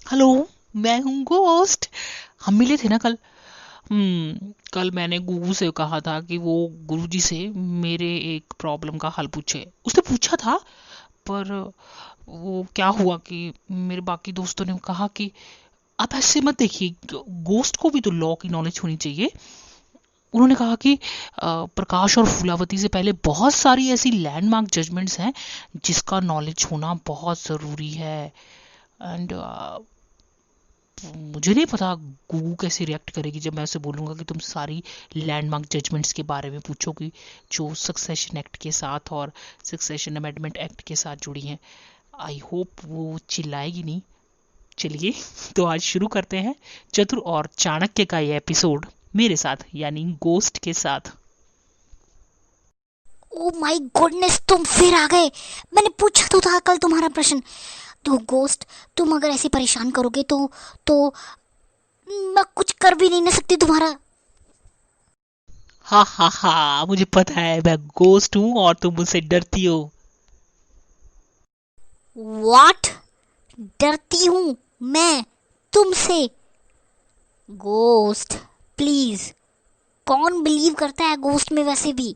Hello, मैं हूँ ghost. हम मिले थे ना कल। कल मैंने गुरु से कहा था कि वो गुरुजी से मेरे एक प्रॉब्लम का हल पूछे। उसने पूछा था, पर वो क्या हुआ कि मेरे बाकी दोस्तों ने कहा कि आप ऐसे मत देखिए, गोस्ट को भी तो लॉ की नॉलेज होनी चाहिए। उन्होंने कहा कि प्रकाश और फूलावती से पहले बहुत सारी ऐसी लैंडमार्क जजमेंट्स हैं जिसका नॉलेज होना बहुत ज़रूरी है। एंड मुझे नहीं पता गूगू कैसे रिएक्ट करेगी जब मैं उसे बोलूँगा कि तुम सारी लैंडमार्क जजमेंट्स के बारे में पूछोगी जो सक्सेशन एक्ट के साथ और सक्सेशन अमेंडमेंट एक्ट के साथ जुड़ी हैं। आई होप वो चिल्लाएगी नहीं। चलिए तो आज शुरू करते हैं चतुर और चाणक्य का ये एपिसोड मेरे साथ, यानी गोस्ट के साथ। ओ माय गॉडनेस, तुम फिर आ गए। मैंने पूछा तो था कल तुम्हारा प्रश्न। तो गोस्ट, तुम अगर ऐसे परेशान करोगे तो मैं कुछ कर भी नहीं ना सकती तुम्हारा। हा हा हा, मुझे पता है मैं गोस्ट हूँ और तुम मुझसे डरती हो। व्हाट? डरती हूँ मैं तुमसे? Ghost, please. कौन बिलीव करता है गोस्ट में वैसे भी?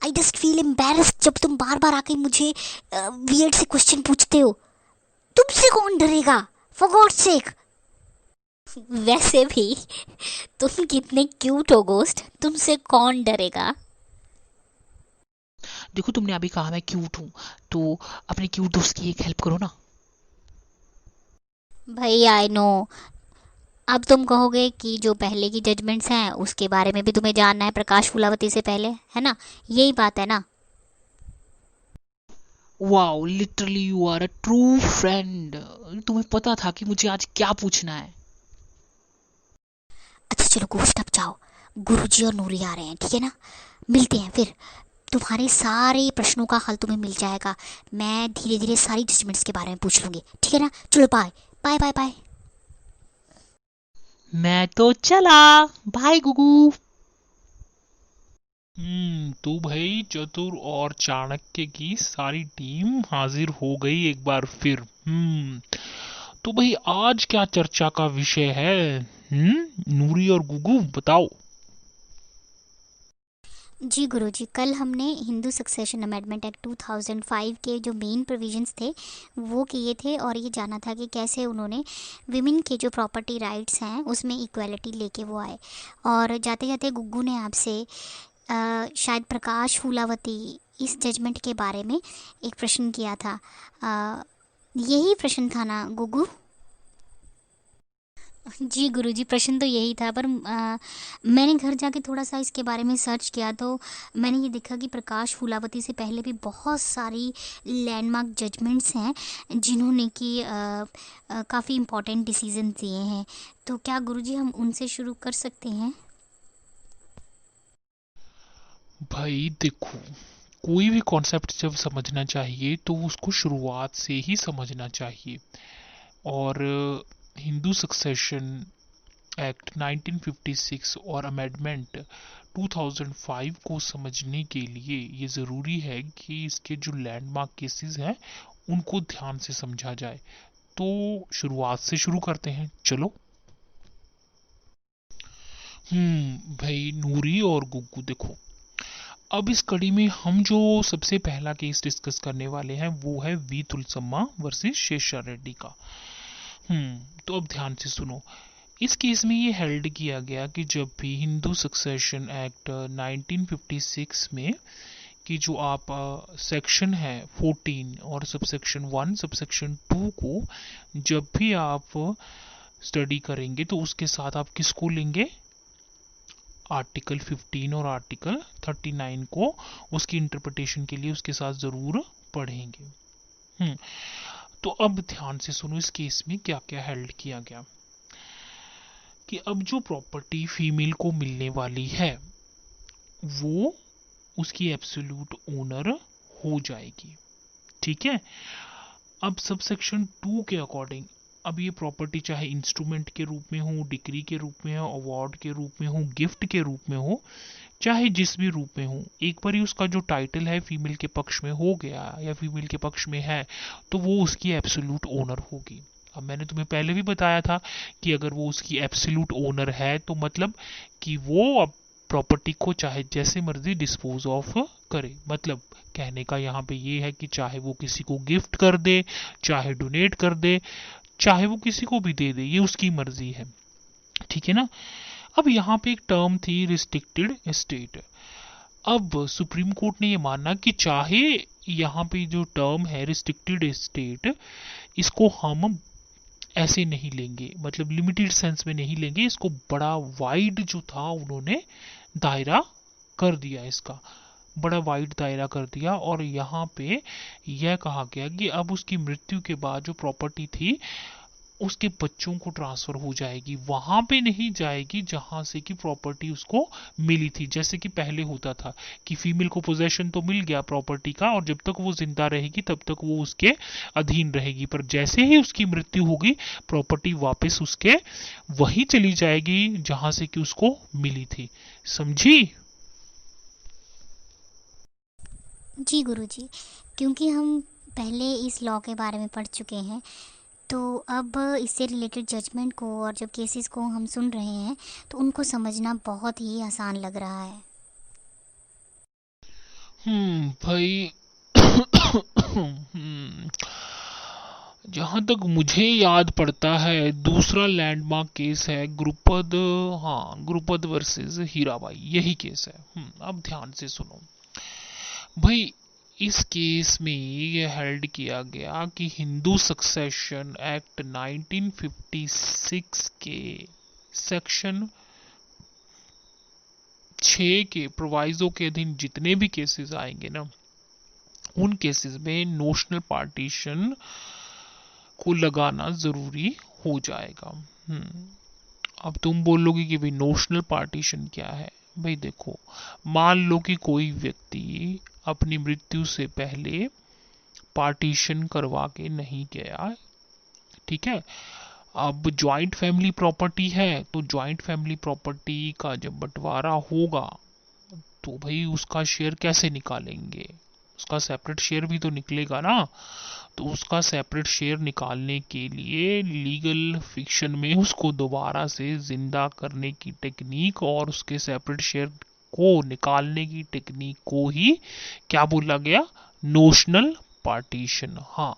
आई जस्ट फील एम्बेरस्ड जब तुम बार बार आके मुझे वियर्ड से क्वेश्चन पूछते हो। तुमसे कौन डरेगा? For God sake. वैसे भी तुम कितने क्यूट हो गोस्ट, तुमसे कौन डरेगा? देखो, तुमने अभी कहा मैं क्यूट हूँ, तो अपने क्यूट दोस्त की एक हेल्प करो ना। भाई आई नो। अब तुम कहोगे कि जो पहले की जजमेंट्स हैं उसके बारे में भी तुम्हें जानना है, प्रकाश फूलावती से पहले, है ना? यही बात है ना? Wow, literally you are a true friend. तुम्हें पता था कि मुझे आज क्या पूछना है। अच्छा चलो गोस्ट, अब जाओ। गुरुजी और नूरी आ रहे हैं, ठीक है ना? मिलते हैं फिर। तुम्हारे सारे प्रश्नों का हल तुम्हें मिल जाएगा। मैं धीरे धीरे सारी जजमेंट्स के बारे में पूछ लूंगी, ठीक है ना? चलो बाय। Bye bye bye. मैं तो चला। बाय गुगू। तो भाई चतुर और चाणक्य की सारी टीम हाजिर हो गई एक बार फिर। तो भाई आज क्या चर्चा का विषय है? नूरी और गुगु बताओ। जी गुरुजी, कल हमने हिंदू सक्सेशन अमेंडमेंट एक्ट 2005 के जो मेन प्रोविजंस थे वो किए थे, और ये जाना था कि कैसे उन्होंने विमेन के जो प्रॉपर्टी राइट्स हैं उसमें इक्वालिटी लेके वो आए। और जाते जाते गुग्गू ने आपसे शायद प्रकाश फूलावती इस जजमेंट के बारे में एक प्रश्न किया था। यही प्रश्न था ना गुग्गू? जी गुरुजी, प्रश्न तो यही था, पर मैंने घर जाके थोड़ा सा इसके बारे में सर्च किया तो मैंने ये देखा कि प्रकाश फूलावती से पहले भी बहुत सारी लैंडमार्क जजमेंट्स हैं जिन्होंने कि काफ़ी इम्पोर्टेंट डिसीजन दिए हैं। तो क्या गुरुजी हम उनसे शुरू कर सकते हैं? भाई देखो, कोई भी कॉन्सेप्ट जब समझना चाहिए तो उसको शुरुआत से ही समझना चाहिए। और हिंदू सक्सेशन एक्ट 1956 और अमेंडमेंट 2005 को समझने के लिए ये ज़रूरी है कि इसके जो लैंडमार्क केसेस हैं उनको ध्यान से समझा जाए। तो शुरुआत से शुरू करते हैं, चलो। भाई नूरी और गुग्गू देखो, अब इस कड़ी में हम जो सबसे पहला केस डिस्कस करने वाले हैं वो है वी तुलसम्मा वर्सेस शेषा रेड्डी का। तो अब ध्यान से सुनो। इस केस में ये हेल्ड किया गया कि जब भी हिंदू सक्सेशन एक्ट 1956 में कि जो आप सेक्शन है 14 और सबसेक्शन 1 सबसेक्शन 2 को जब भी आप स्टडी करेंगे तो उसके साथ आप किसको लेंगे? आर्टिकल 15 और आर्टिकल 39 को उसकी इंटरप्रिटेशन के लिए उसके साथ ज़रूर पढ़ेंगे। हम्म तो अब ध्यान से सुनो, इस केस में क्या क्या हेल्ड किया गया कि अब जो प्रॉपर्टी फीमेल को मिलने वाली है वो उसकी एब्सोल्यूट ओनर हो जाएगी। ठीक है। अब सबसेक्शन 2 के अकॉर्डिंग अब ये प्रॉपर्टी चाहे इंस्ट्रूमेंट के रूप में हो, डिक्री के रूप में हो, अवार्ड के रूप में हो, गिफ्ट के रूप में हो, चाहे जिस भी रूप में हो, एक बार ही उसका जो टाइटल है फीमेल के पक्ष में हो गया या फीमेल के पक्ष में है तो वो उसकी एब्सोल्यूट ओनर होगी। अब मैंने तुम्हें पहले भी बताया था कि अगर वो उसकी एब्सोल्यूट ओनर है तो मतलब कि वो अब प्रॉपर्टी को चाहे जैसे मर्जी डिस्पोज ऑफ करे। मतलब कहने का यहाँ पे ये है कि चाहे वो किसी को गिफ्ट कर दे, चाहे डोनेट कर दे, चाहे वो किसी को भी दे दे, ये उसकी मर्जी है। ठीक है ना। अब यहाँ पे एक टर्म थी रिस्ट्रिक्टेड एस्टेट। अब सुप्रीम कोर्ट ने ये माना कि चाहे यहाँ पे जो टर्म है रिस्ट्रिक्टेड एस्टेट, इसको हम ऐसे नहीं लेंगे, मतलब लिमिटेड सेंस में नहीं लेंगे, इसको बड़ा वाइड जो था उन्होंने दायरा कर दिया, इसका बड़ा वाइड दायरा कर दिया। और यहाँ पे यह कहा गया कि अब उसकी मृत्यु के बाद जो प्रॉपर्टी थी उसके बच्चों को ट्रांसफर हो जाएगी, वहां पे नहीं जाएगी जहां से कि प्रॉपर्टी उसको मिली थी। जैसे कि पहले होता था कि फीमेल को पोजेशन तो मिल गया प्रॉपर्टी का और जब तक वो जिंदा रहेगी तब तक वो उसके अधीन रहेगी, पर जैसे ही उसकी मृत्यु होगी प्रॉपर्टी वापस उसके वही चली जाएगी जहां से कि उसको मिली थी। समझी? जी गुरुजी, क्योंकि हम पहले इस लॉ के बारे में पढ़ चुके हैं, तो अब इससे रिलेटेड जजमेंट को और जब केसेस को हम सुन रहे हैं तो उनको समझना बहुत ही आसान लग रहा है। भाई जहां तक मुझे याद पड़ता है दूसरा लैंडमार्क केस है गुरुपद, हाँ गुरुपद वर्सेस हीराबाई, यही केस है। अब ध्यान से सुनो भाई। इस केस में ये हेल्ड किया गया कि हिंदू सक्सेशन एक्ट 1956 के सेक्शन 6 के प्रोवाइजो के अधीन जितने भी केसेस आएंगे ना, उन केसेस में नोशनल पार्टीशन को लगाना जरूरी हो जाएगा। अब तुम बोलोगे कि भाई नोशनल पार्टीशन क्या है? भाई देखो, मान लो कि कोई व्यक्ति अपनी मृत्यु से पहले पार्टीशन करवा के नहीं गया, ठीक है। अब ज्वाइंट फैमिली प्रॉपर्टी है तो ज्वाइंट फैमिली प्रॉपर्टी का जब बंटवारा होगा तो भाई उसका शेयर कैसे निकालेंगे? उसका सेपरेट शेयर भी तो निकलेगा ना। तो उसका सेपरेट शेयर निकालने के लिए लीगल फिक्शन में उसको दोबारा से जिंदा करने की टेक्निक और उसके सेपरेट शेयर को निकालने की टेक्निक को ही क्या बोला गया? Notional partition. हाँ,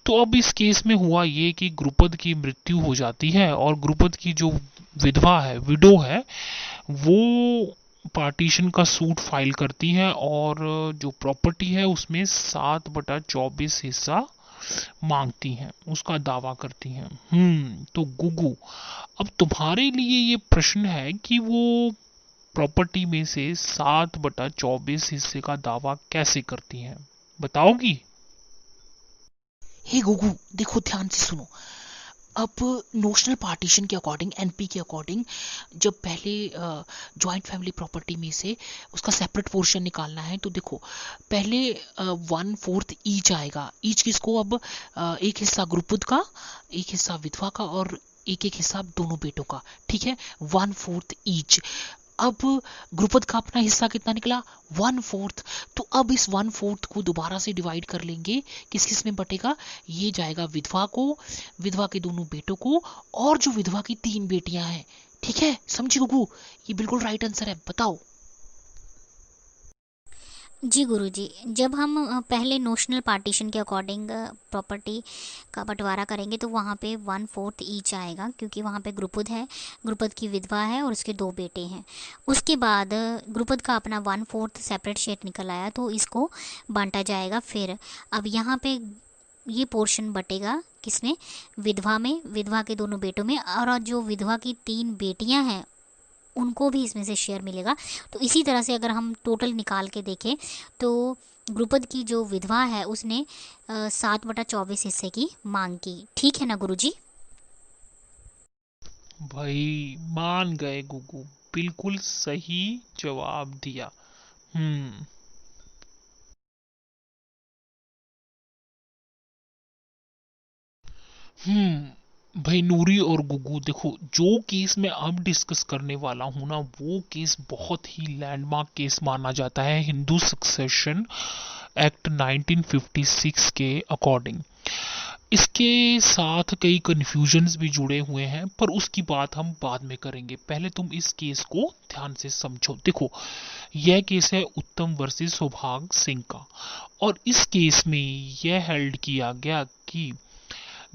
तो अब इस केस में हुआ ये कि गुरुपद की मृत्यु हो जाती है और गुरुपद की जो विधवा है, विडो है, वो पार्टीशन का सूट फाइल करती है और जो प्रॉपर्टी है उसमें 7/24 हिस्सा मांगती हैं, उसका दावा करती हैं। तो गुगु, अब तुम्हारे लिए ये प्रश्न है कि वो प्रॉपर्टी में से 7/24 हिस्से का दावा कैसे करती हैं, बताओगी? हे गुगू, देखो ध्यान से सुनो। अब नोशनल पार्टीशन के अकॉर्डिंग, एनपी के अकॉर्डिंग, जब पहले जॉइंट फैमिली प्रॉपर्टी में से उसका सेपरेट पोर्शन निकालना है तो देखो पहले 1/4 ईच आएगा। ईच किसको? अब एक हिस्सा गुरुपुद का, एक हिस्सा विधवा का और एक एक हिस्सा दोनों बेटों का, ठीक है। 1/4 ईच। अब गुरुपद का अपना हिस्सा कितना निकला? 1/4। तो अब इस 1/4 को दोबारा से डिवाइड कर लेंगे, किस किस में बटेगा? ये जाएगा विधवा को, विधवा के दोनों बेटों को और जो विधवा की 3 बेटियां हैं। ठीक है, समझी गुगू? ये बिल्कुल राइट आंसर है, बताओ। जी गुरुजी, जब हम पहले नोशनल पार्टीशन के अकॉर्डिंग प्रॉपर्टी का बंटवारा करेंगे तो वहाँ पे 1/4 ईच आएगा, क्योंकि वहाँ पे गुरुपद है, गुरुपद की विधवा है और उसके 2 बेटे हैं। उसके बाद गुरुपद का अपना 1/4 सेपरेट शेयर निकल आया तो इसको बांटा जाएगा। फिर अब यहाँ पे ये पोर्शन बटेगा किसमें? विधवा में, विधवा के दोनों बेटों में, और जो विधवा की 3 बेटियाँ हैं उनको भी इसमें से शेयर मिलेगा। तो इसी तरह से अगर हम टोटल निकाल के देखें तो गुरुपद की जो विधवा है उसने 7/24 हिस्से की मांग की। ठीक है ना गुरुजी? भाई मान गए गुगू, बिल्कुल सही जवाब दिया। हम्म भाई नूरी और गुगू, देखो जो केस मैं अब डिस्कस करने वाला हूं ना, वो केस बहुत ही लैंडमार्क केस माना जाता है हिंदू सक्सेशन एक्ट 1956 के अकॉर्डिंग। इसके साथ कई कंफ्यूजन्स भी जुड़े हुए हैं, पर उसकी बात हम बाद में करेंगे। पहले तुम इस केस को ध्यान से समझो। देखो, यह केस है उत्तम वर्सेस सौभाग सिंह का, और इस केस में यह हेल्ड किया गया कि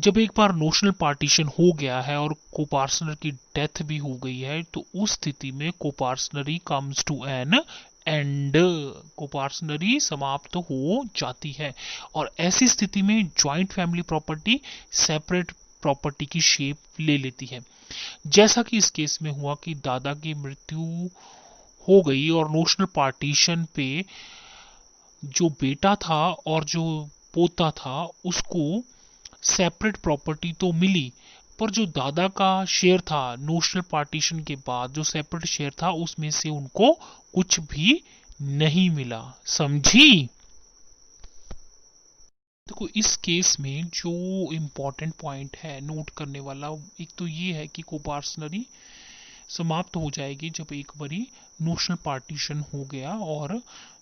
जब एक बार नोशनल पार्टीशन हो गया है और कोपार्सनर की डेथ भी हो गई है, तो उस स्थिति में coparcenary comes to an end, coparcenary समाप्त हो जाती है, और ऐसी स्थिति में joint family property separate property की शेप ले लेती है। जैसा कि इस केस में हुआ कि दादा की मृत्यु हो गई और नोशनल पार्टीशन पे जो बेटा था और जो पोता था उसको सेपरेट प्रॉपर्टी तो मिली, पर जो दादा का शेयर था नोशनल पार्टीशन के बाद, जो सेपरेट शेयर था, उसमें से उनको कुछ भी नहीं मिला। समझी? देखो, इस केस में जो इम्पोर्टेंट पॉइंट है नोट करने वाला, एक तो ये है कि कोपार्सनरी समाप्त हो जाएगी जब एक बारी नोशनल पार्टीशन हो गया और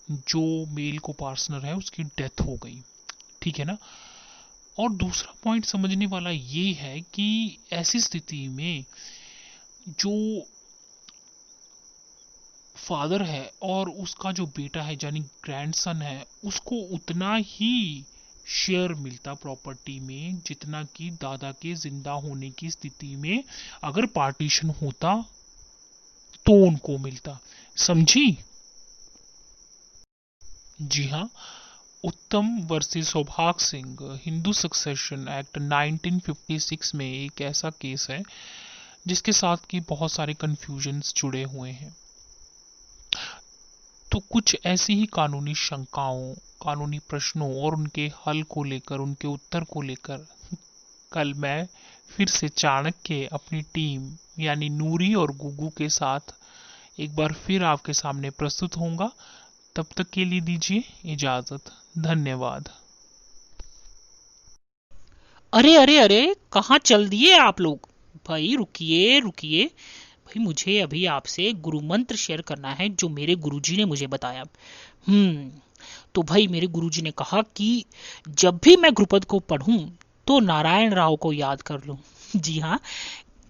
जो मेल कोपार्सनर है उसकी डेथ हो गई। ठीक है ना? और दूसरा पॉइंट समझने वाला ये है कि ऐसी स्थिति में जो फादर है और उसका जो बेटा है यानी ग्रैंडसन है, उसको उतना ही शेयर मिलता प्रॉपर्टी में जितना कि दादा के जिंदा होने की स्थिति में अगर पार्टीशन होता तो उनको मिलता। समझी? जी हाँ, उत्तम versus Saubhagya Singh Hindu succession act 1956 में एक ऐसा केस है जिसके साथ की बहुत सारे कंफ्यूजन्स जुड़े हुए हैं। तो कुछ ऐसी ही कानूनी शंकाओं, कानूनी प्रश्नों और उनके हल को लेकर, उनके उत्तर को लेकर कल मैं फिर से चाणक्य अपनी टीम यानी नूरी और गुगू के साथ एक बार फिर आपके सामने प्रस्तुत होऊंगा। तब तक के लिए दीजिए इजाजत। धन्यवाद। अरे अरे अरे, कहाँ चल दिए आप लोग? भाई रुकिए रुकिए, भाई मुझे अभी आपसे गुरु मंत्र शेयर करना है जो मेरे गुरुजी ने मुझे बताया। तो भाई मेरे गुरुजी ने कहा कि जब भी मैं गुरुपद को पढ़ूं तो नारायण राव को याद कर लूं। जी हाँ,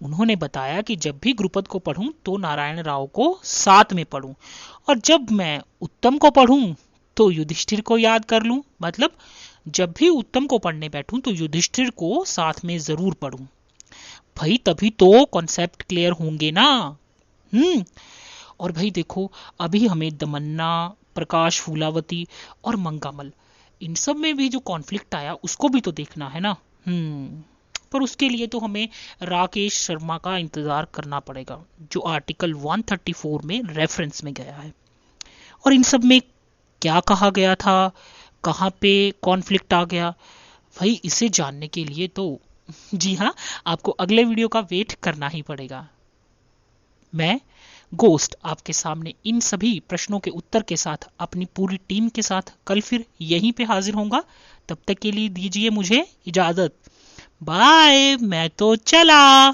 उन्होंने बताया कि जब भी गुरुपद को पढ़ूं तो नारायण राव को साथ में पढ़ूं, और जब मैं उत्तम को पढ़ूं तो युधिष्ठिर को याद कर लूं। मतलब जब भी उत्तम को पढ़ने बैठूं तो युधिष्ठिर को साथ में जरूर पढ़ूं। भाई तभी तो कॉन्सेप्ट क्लियर होंगे ना। और भाई देखो, अभी हमें दमन्ना, प्रकाश फूलावती और मंगामल, इन सब में भी जो कॉन्फ्लिक्ट आया उसको भी तो देखना है ना। पर उसके लिए तो हमें राकेश शर्मा का इंतजार करना पड़ेगा जो आर्टिकल 134 में रेफरेंस में गया है। और इन सब में क्या कहा गया था, कहाँ पे कॉन्फ्लिक्ट आ गया, भाई इसे जानने के लिए तो जी हाँ, आपको अगले वीडियो का वेट करना ही पड़ेगा। मैं गोस्ट आपके सामने इन सभी प्रश्नों के उत्तर के साथ अपनी पूरी टीम के साथ कल फिर यहीं पे हाजिर होऊंगा। तब तक के लिए दीजिए मुझे इजाजत। बाय, मैं तो चला।